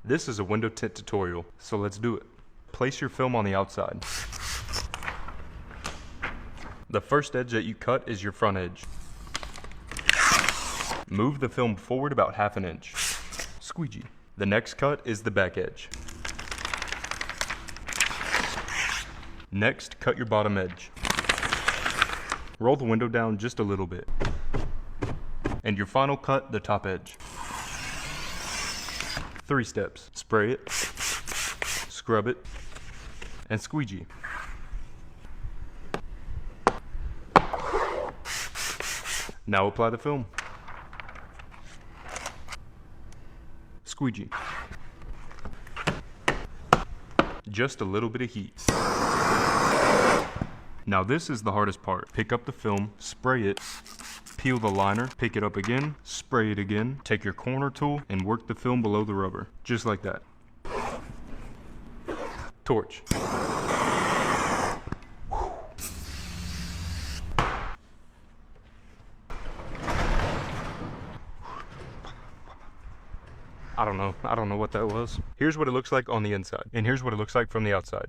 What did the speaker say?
This is a window tint tutorial, so let's do it. Place your film on the outside. The first edge that you cut is your front edge. Move the film forward about ½ inch. Squeegee. The next cut is the back edge. Next, cut your bottom edge. Roll the window down just a little bit. And your final cut, the top edge. 3 steps. Spray it, scrub it, and squeegee. Now apply the film. Squeegee. Just a little bit of heat. Now this is the hardest part. Pick up the film, spray it, peel the liner, pick it up again, spray it again, take your corner tool, and work the film below the rubber. Just like that. Torch. I don't know what that was. Here's what it looks like on the inside, and here's what it looks like from the outside.